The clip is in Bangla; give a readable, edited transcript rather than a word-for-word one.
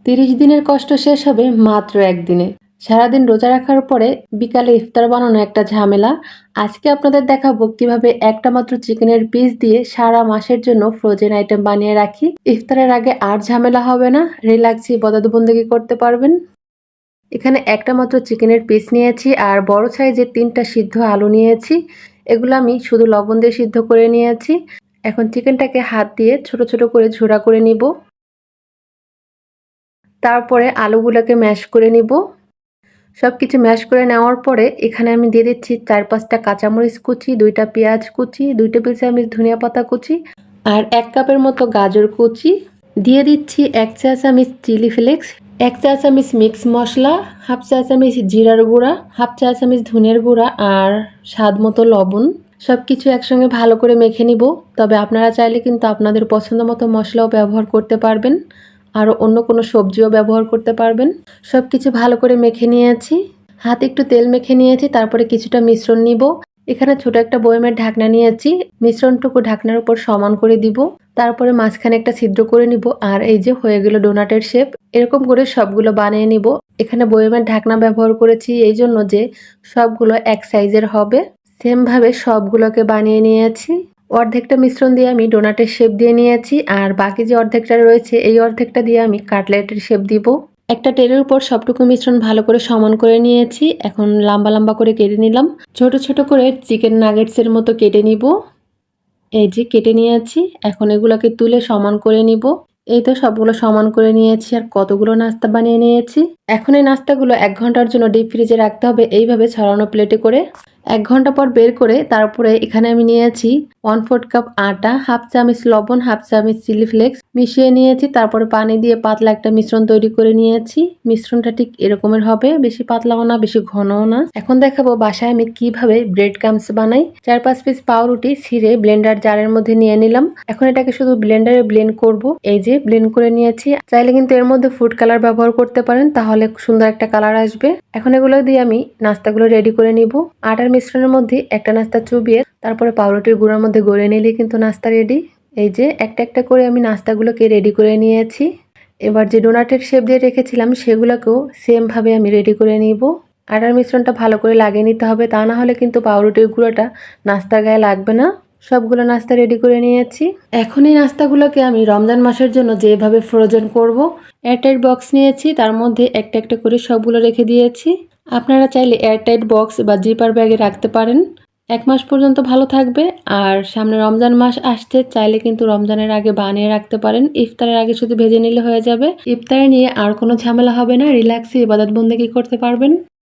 30 দিনের কষ্ট শেষ হবে মাত্র একদিনে। সারাদিন রোজা রাখার পরে বিকালে ইফতার বানানো একটা ঝামেলা। আজকে আপনাদের দেখাবো কিভাবে একটা মাত্র চিকেনের পিস দিয়ে সারা মাসের জন্য ফ্রোজেন আইটেম বানিয়ে রাখি। ইফতারের আগে আর ঝামেলা হবে না, রিল্যাক্সে ইবাদত বন্দেগি করতে পারবেন। এখানে একটা মাত্র চিকেনের পিস নিয়েছি আর বড় সাইজের 3টা সিদ্ধ আলু নিয়েছি। এগুলো আমি শুধু লবণ দিয়ে সিদ্ধ করে নিয়েছি। এখন চিকেনটাকে হাত দিয়ে ছোট ছোট করে ঝুরা করে নিব। তারপরে আলুগুলোকে ম্যাশ করে নিব। সবকিছু ম্যাশ করে নেওয়ার পরে এখানে আমি দিয়ে দিচ্ছি 4-5টা কাঁচামরিচ কুচি, 2টা পেঁয়াজ কুচি, 2 টেবিল চামচ ধনিয়া পাতা কুচি আর 1 কাপের মতো গাজর কুচি। দিয়ে দিচ্ছি 1 চা চামচ চিলি ফ্লেক্স, 1 চা চামচ মিক্স মশলা, 1/2 চা চামচ জিরার গুঁড়া, 1/2 চা চামচ ধনিয়ার গুঁড়া আর স্বাদ মতো লবণ। সবকিছু একসঙ্গে ভালো করে মেখে নিব। তবে আপনারা চাইলে কিন্তু আপনাদের পছন্দ মতো মশলাও ব্যবহার করতে পারবেন, আর অন্য কোনো সবজিও ব্যবহার করতে পারবেন। সবকিছু ভালো করে মেখে নিয়েছি। হাতে একটু তেল মেখে নিয়েছি, তারপরে কিছুটা মিশ্রণ নিব। এখানে ছোট একটা বয়মের ঢাকনা নিয়েছি, মিশ্রণটুকু ঢাকনার উপর সমান করে দিব। তারপরে মাঝখানে একটা ছিদ্র করে নিব, আর এই যে হয়ে গেল ডোনাটের শেপ। এরকম করে সবগুলো বানিয়ে নিব। এখানে বয়মের ঢাকনা ব্যবহার করেছি এই জন্য যে সবগুলো এক সাইজের হবে। সেম ভাবে সবগুলোকে বানিয়ে নিয়েছি। অর্ধেকটা মিশ্রণ দিয়ে আমি ডোনাটের শেপ দিয়ে নিয়েছি, আর বাকি যে অর্ধেকটা রয়েছে এই অর্ধেকটা দিয়ে আমি কাটলেটের শেপ দিব। একটা ট্রের উপর সবটুকু মিশ্রণ ভালো করে সমান করে নিয়েছি। এখন লম্বা লম্বা করে কেটে নিলাম। ছোট ছোট করে চিকেন নাগেটসের মতো কেটে নিব। এই যে কেটে নিয়েছি। এখন এগুলোকে তুলে সমান করে নিব। এই তো সবগুলো সমান করে নিয়েছি, আর কতগুলো নাস্তা বানিয়ে নিয়েছি। এখন এই নাস্তাগুলো 1 ঘন্টার জন্য ডিপ ফ্রিজে রাখতে হবে, এইভাবে ছড়ানো প্লেটে করে। 1 ঘন্টা পর বের করে তারপরে এখানে আমি নিয়েছি 1/4 কাপ আটা, 1/2 চামচ লবণ, 1/2 চামচ চিলি ফ্লেক্স মিশিয়ে নিয়েছি। তারপরে পানি দিয়ে পাতলা একটা মিশ্রণ তৈরি করে নিয়েছি। মিশ্রণটা ঠিক এরকমের হবে, বেশি পাতলাও না বেশি ঘনও না। এখন দেখাবো বাসায় আমি কিভাবে ব্রেড ক্রাম্বস বানাই। 4-5 পিস পাউরুটি ছিঁড়ে ব্লেন্ডার জারের মধ্যে নিয়ে নিলাম। এখন এটাকে শুধু ব্লেন্ডারে ব্লেন্ড করব। এই যে ব্লেন্ড করে নিয়েছি। চাইলে কিন্তু এর মধ্যে ফুড কালার ব্যবহার করতে পারেন, তাহলে সুন্দর একটা কালার আসবে। এখন এগুলো দিয়ে আমি নাস্তাগুলো রেডি করে নিব। আটার মিশ্রণের মধ্যে একটা নাস্তা চুবিয়ে তারপরে পাউরুটির গুঁড়ার মধ্যে গড়ে নিলে কিন্তু নাস্তা রেডি। এই যে একটা একটা করে আমি নাস্তাগুলোকে রেডি করে নিয়েছি। এবার যে ডোনাটের শেপ দিয়ে রেখেছিলাম সেগুলোকেও সেম ভাবে আমি রেডি করে নিব। আটার মিশ্রণটা ভালো করে লাগিয়ে নিতে হবে, তা না হলে কিন্তু পাউরুটির গুঁড়োটা নাস্তার গায়ে লাগবে না। সবগুলো নাস্তা রেডি করে নিয়েছি। এখন এই নাস্তাগুলোকে আমি রমজান মাসের জন্য যেভাবে ফ্রোজেন করব, এয়ারটাইট বক্স নিয়েছি, তার মধ্যে একটা একটা করে সবগুলো রেখে দিয়েছি। আপনারা চাইলে এয়ারটাইট বক্স বা জিপার ব্যাগে রাখতে পারেন। 1 মাস পর্যন্ত ভালো থাকবে। আর সামনে রমজান মাস আসছে, চাইলে কিন্তু রমজানের আগে বানিয়ে রাখতে পারেন। ইফতারের আগে শুধু ভেজে নিলে হয়ে যাবে। ইফতারে নিয়ে আর কোনো ঝামেলা হবে না, রিল্যাক্সে ইবাদত বন্দেগি করতে পারবেন।